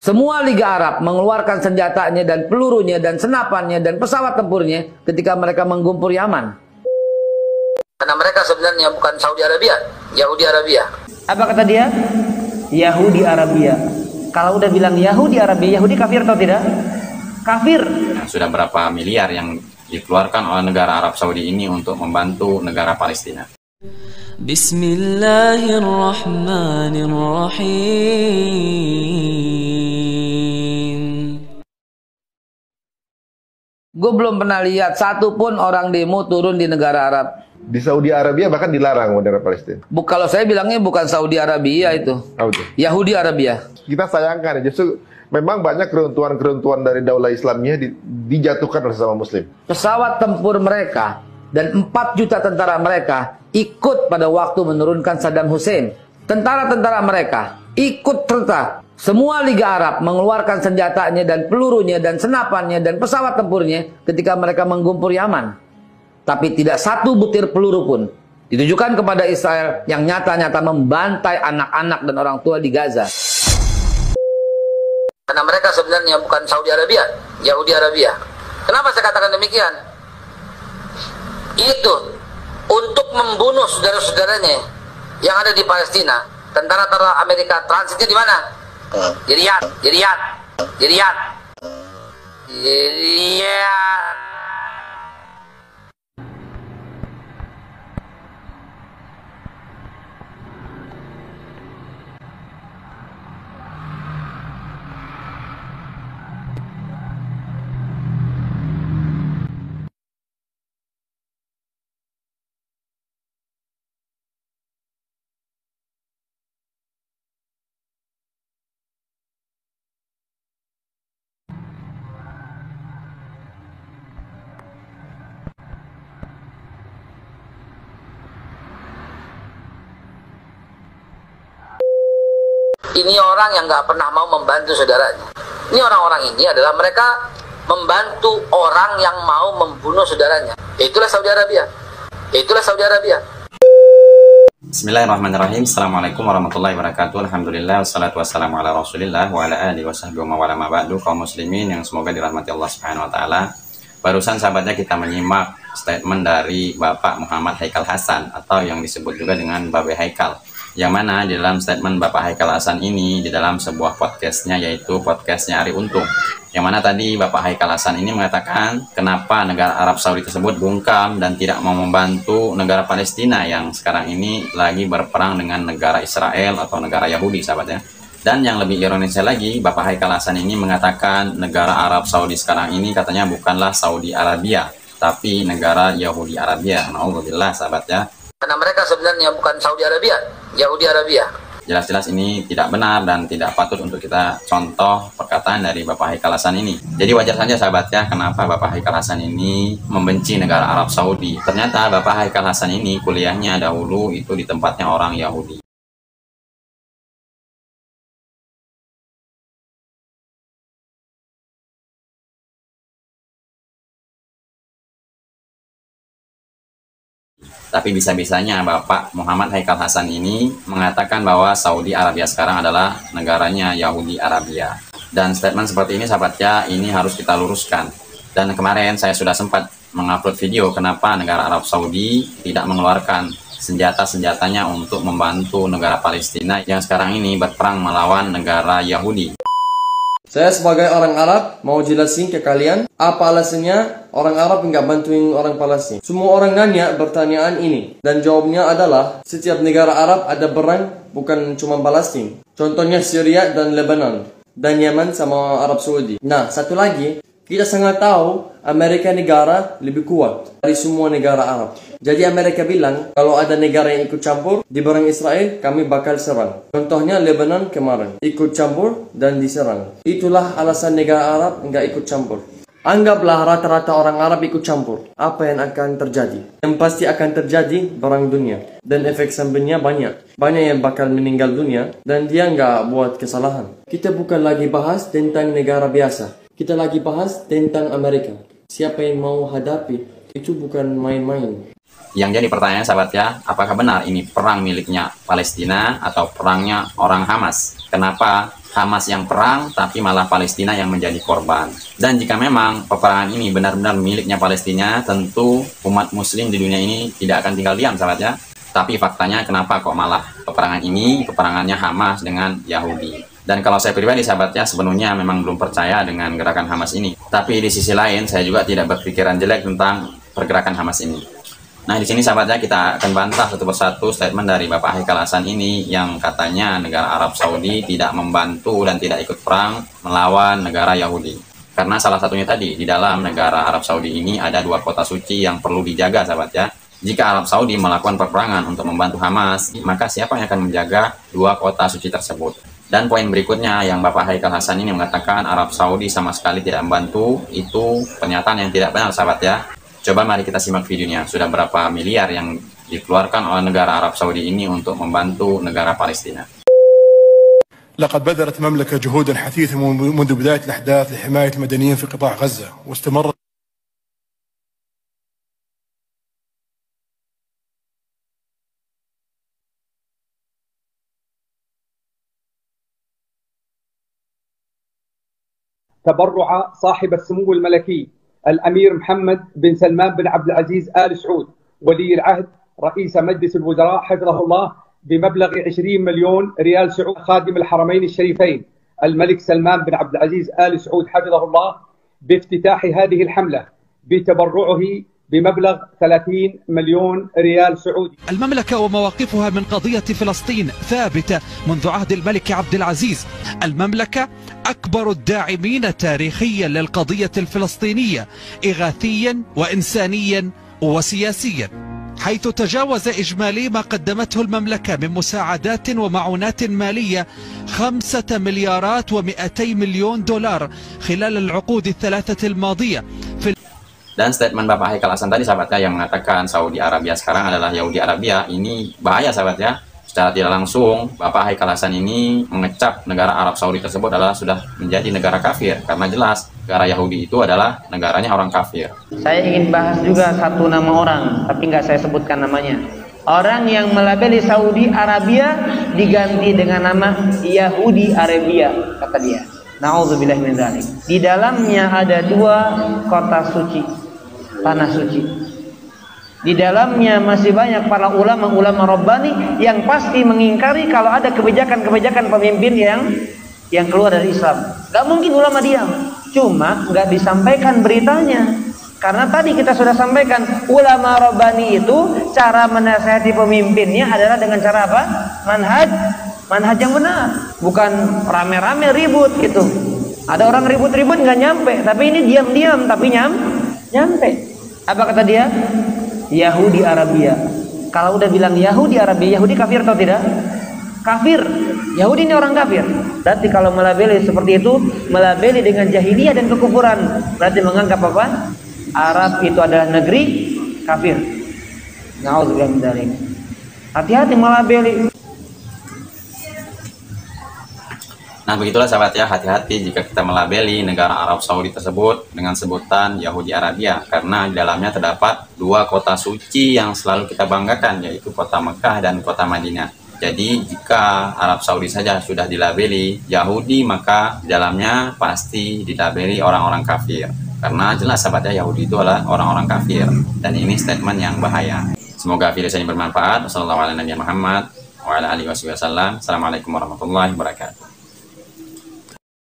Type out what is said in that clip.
Semua Liga Arab mengeluarkan senjatanya dan pelurunya dan senapannya dan pesawat tempurnya ketika mereka menggempur Yaman. Karena mereka sebenarnya bukan Saudi Arabia, Yahudi Arabia. Apa kata dia? Yahudi Arabia. Kalau udah bilang Yahudi Arabia, Yahudi kafir atau tidak? Kafir. Sudah berapa miliar yang dikeluarkan oleh negara Arab Saudi ini untuk membantu negara Palestina. Bismillahirrahmanirrahim. Gue belum pernah lihat satupun orang demo turun di negara Arab. Di Saudi Arabia bahkan dilarang negara Palestina. Kalau saya bilangnya bukan Saudi Arabia itu. Yahudi Arabia. Kita sayangkan ya, justru memang banyak keruntuhan-keruntuhan dari daulah Islamnya dijatuhkan oleh sesama Muslim. Pesawat tempur mereka dan 4 juta tentara mereka ikut pada waktu menurunkan Saddam Hussein. Tentara-tentara mereka ikut serta. Semua Liga Arab mengeluarkan senjatanya dan pelurunya dan senapannya dan pesawat tempurnya ketika mereka menggempur Yaman. Tapi tidak satu butir peluru pun ditujukan kepada Israel yang nyata-nyata membantai anak-anak dan orang tua di Gaza. Karena mereka sebenarnya bukan Saudi Arabia, Yahudi Arabia. Kenapa saya katakan demikian? Itu untuk membunuh saudara-saudaranya yang ada di Palestina. Tentara-tentara Amerika transitnya di mana? Di Riyadh, di Riyadh, di Riyadh, di Riyadh. Ini orang yang nggak pernah mau membantu saudaranya. Ini orang-orang ini adalah mereka membantu orang yang mau membunuh saudaranya. Itulah Saudi Arabia. Itulah Saudi Arabia. Bismillahirrahmanirrahim. Assalamualaikum warahmatullahi wabarakatuh. Alhamdulillah, wassalatu wassalamu ala rasulillah wa ala alihi wa sahbihi wa wala ma ba'du. Kaum muslimin yang semoga dirahmati Allah subhanahu wa ta'ala. Barusan sahabatnya kita menyimak statement dari Bapak Muhammad Haikal Hasan atau yang disebut juga dengan Babe Haikal. Yang mana di dalam statement Bapak Haikal Hasan ini di dalam sebuah podcastnya, yaitu podcastnya Ari Untung, yang mana tadi Bapak Haikal Hasan ini mengatakan kenapa negara Arab Saudi tersebut bungkam dan tidak mau membantu negara Palestina yang sekarang ini lagi berperang dengan negara Israel atau negara Yahudi, sahabatnya. Dan yang lebih ironisnya lagi, Bapak Haikal Hasan ini mengatakan negara Arab Saudi sekarang ini katanya bukanlah Saudi Arabia, tapi negara Yahudi Arabia. Na'udzubillah, sahabatnya. Karena mereka sebenarnya bukan Saudi Arabia, Yahudi Arabia. Jelas-jelas ini tidak benar dan tidak patut untuk kita contoh perkataan dari Bapak Haikal Hasan ini. Jadi wajar saja sahabat ya, kenapa Bapak Haikal Hasan ini membenci negara Arab Saudi. Ternyata Bapak Haikal Hasan ini kuliahnya dahulu itu di tempatnya orang Yahudi. Tapi bisa-bisanya Bapak Muhammad Haikal Hasan ini mengatakan bahwa Saudi Arabia sekarang adalah negaranya Yahudi Arabia. Dan statement seperti ini sahabat ya, ini harus kita luruskan. Dan kemarin saya sudah sempat mengupload video kenapa negara Arab Saudi tidak mengeluarkan senjata-senjatanya untuk membantu negara Palestina yang sekarang ini berperang melawan negara Yahudi. Saya sebagai orang Arab mau jelasin ke kalian apa alasannya orang Arab nggak bantuin orang Palestina. Semua orang nanya pertanyaan ini dan jawabnya adalah setiap negara Arab ada perang, bukan cuma Palestina. Contohnya Syria dan Lebanon dan Yaman sama Arab Saudi. Nah, satu lagi, kita sangat tahu Amerika negara lebih kuat dari semua negara Arab. Jadi Amerika bilang kalau ada negara yang ikut campur di barang Israel, kami bakal serang. Contohnya Lebanon kemarin ikut campur dan diserang. Itulah alasan negara Arab nggak ikut campur. Anggaplah rata-rata orang Arab ikut campur. Apa yang akan terjadi? Yang pasti akan terjadi perang dunia. Dan efek sampingnya banyak. Banyak yang bakal meninggal dunia dan dia nggak buat kesalahan. Kita bukan lagi bahas tentang negara biasa. Kita lagi bahas tentang Amerika. Siapa yang mau hadapi? Itu bukan main-main. Yang jadi pertanyaan sahabat ya, apakah benar ini perang miliknya Palestina atau perangnya orang Hamas? Kenapa Hamas yang perang, tapi malah Palestina yang menjadi korban. Dan jika memang peperangan ini benar-benar miliknya Palestina, tentu umat muslim di dunia ini tidak akan tinggal diam, sahabat ya. Tapi faktanya kenapa kok malah peperangan ini, peperangannya Hamas dengan Yahudi. Dan kalau saya pribadi, sahabat ya, sepenuhnya memang belum percaya dengan gerakan Hamas ini. Tapi di sisi lain, saya juga tidak berpikiran jelek tentang pergerakan Hamas ini. Nah, di sini sahabat ya, kita akan bantah satu persatu statement dari Bapak Haikal Hasan ini yang katanya negara Arab Saudi tidak membantu dan tidak ikut perang melawan negara Yahudi. Karena salah satunya tadi, di dalam negara Arab Saudi ini ada 2 kota suci yang perlu dijaga, sahabat ya. Jika Arab Saudi melakukan peperangan untuk membantu Hamas, maka siapa yang akan menjaga 2 kota suci tersebut? Dan poin berikutnya yang Bapak Haikal Hasan ini mengatakan Arab Saudi sama sekali tidak membantu, itu pernyataan yang tidak benar, sahabat ya. Coba mari kita simak videonya. Sudah berapa miliar yang dikeluarkan oleh negara Arab Saudi ini untuk membantu negara Palestina. لقد بذلت المملكة جهودا حثيثة منذ بداية الأحداث لحماية المدنيين في قطاع غزة واستمرت تبرع صاحب السمو الملكي الأمير محمد بن سلمان بن عبد العزيز آل سعود ولي العهد رئيس مجلس الوزراء حفظه الله بمبلغ 20 مليون ريال سعودي خادم الحرمين الشريفين الملك سلمان بن عبد العزيز آل سعود حفظه الله بافتتاح هذه الحملة بتبرعه بمبلغ 30 مليون ريال سعودي. المملكة ومواقفها من قضية فلسطين ثابتة منذ عهد الملك عبد العزيز. المملكة أكبر الداعمين تاريخيا للقضية الفلسطينية إغاثيا وإنسانيا وسياسيا، حيث تجاوز إجمالي ما قدمته المملكة من مساعدات ومعونات مالية 5 مليارات و200 مليون دولار خلال العقود الثلاثة الماضية. Dan statement Bapak Haikal Hasan tadi, sahabat ya, yang mengatakan Saudi Arabia sekarang adalah Yahudi Arabia, ini bahaya, sahabat ya. Secara tidak langsung, Bapak Haikal Hasan ini mengecap negara Arab Saudi tersebut adalah sudah menjadi negara kafir. Karena jelas, negara Yahudi itu adalah negaranya orang kafir. Saya ingin bahas juga satu nama orang, tapi nggak saya sebutkan namanya. Orang yang melabeli Saudi Arabia diganti dengan nama Yahudi Arabia, kata dia. Na'udzubillah min dzalik. Di dalamnya ada 2 kota suci, tanah suci. Di dalamnya masih banyak para ulama-ulama Rabbani yang pasti mengingkari kalau ada kebijakan-kebijakan pemimpin yang keluar dari Islam. Gak mungkin ulama diam, cuma gak disampaikan beritanya. Karena tadi kita sudah sampaikan, ulama Rabbani itu cara menasihati pemimpinnya adalah dengan cara apa? Manhaj yang benar, bukan rame-rame ribut gitu. Ada orang ribut-ribut nggak nyampe, tapi ini diam-diam tapi nyampe. Apa kata dia? Yahudi Arabia. Kalau udah bilang Yahudi Arabia, Yahudi kafir atau tidak? Kafir. Yahudi ini orang kafir. Berarti kalau melabeli seperti itu, melabeli dengan jahiliyah dan kekufuran, berarti menganggap apa? Arab itu adalah negeri kafir. Na'udzubillah min dzalik. Hati-hati melabeli. Nah, begitulah sahabat ya, hati-hati jika kita melabeli negara Arab Saudi tersebut dengan sebutan Yahudi Arabia, karena di dalamnya terdapat 2 kota suci yang selalu kita banggakan, yaitu kota Mekah dan kota Madinah. Jadi jika Arab Saudi saja sudah dilabeli Yahudi, maka di dalamnya pasti dilabeli orang-orang kafir. Karena jelas sahabat ya, Yahudi itu adalah orang-orang kafir, dan ini statement yang bahaya. Semoga video saya bermanfaat. Wassalamualaikum warahmatullahi wabarakatuh. Assalamualaikum warahmatullahi wabarakatuh.